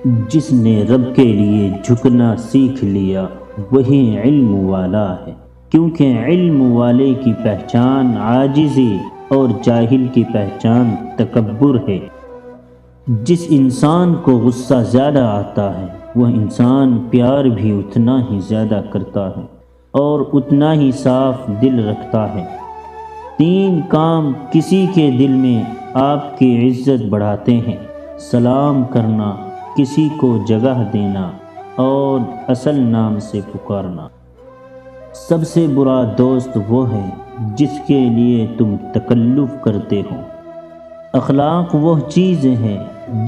جس نے رب کے لیے جھکنا سیکھ لیا وہی علم والا ہے، کیونکہ علم والے کی پہچان عاجزی اور جاہل کی پہچان تکبر ہے۔ جس انسان کو غصہ زیادہ آتا ہے وہ انسان پیار بھی اتنا ہی زیادہ کرتا ہے اور اتنا ہی صاف دل رکھتا ہے۔ 3 کام کسی کے دل میں آپ کی عزت بڑھاتے ہیں: سلام کرنا، کسی کو جگہ دینا اور اصل نام سے پکارنا۔ سب سے برا دوست وہ ہے جس کے لیے تم تکلف کرتے ہو۔ اخلاق وہ چیز ہے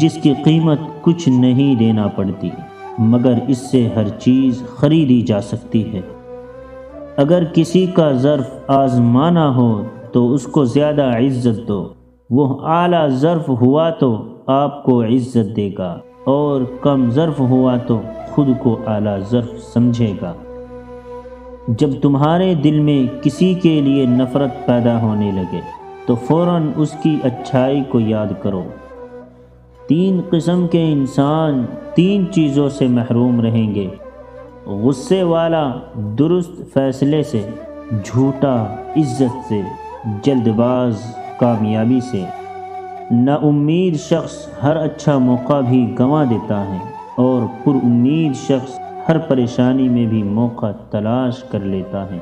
جس کی قیمت کچھ نہیں دینا پڑتی، مگر اس سے ہر چیز خریدی جا سکتی ہے۔ اگر کسی کا ظرف آزمانا ہو تو اس کو زیادہ عزت دو، وہ اعلیٰ ظرف ہوا تو آپ کو عزت دے گا اور کم ظرف ہوا تو خود کو اعلیٰ ظرف سمجھے گا۔ جب تمہارے دل میں کسی کے لیے نفرت پیدا ہونے لگے تو فوراً اس کی اچھائی کو یاد کرو۔ 3 قسم کے انسان 3 چیزوں سے محروم رہیں گے: غصے والا درست فیصلے سے، جھوٹا عزت سے، جلد باز کامیابی سے۔ نا امید شخص ہر اچھا موقع بھی گنوا دیتا ہے اور پر امید شخص ہر پریشانی میں بھی موقع تلاش کر لیتا ہے۔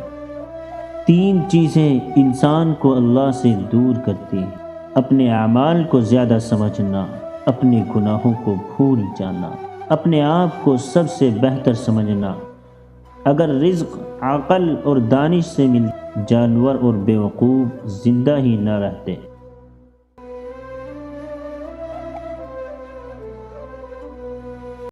3 چیزیں انسان کو اللہ سے دور کرتی ہیں: اپنے اعمال کو زیادہ سمجھنا، اپنے گناہوں کو بھول جانا، اپنے آپ کو سب سے بہتر سمجھنا۔ اگر رزق عقل اور دانش سے مل، جانور اور بیوقوف زندہ ہی نہ رہتے۔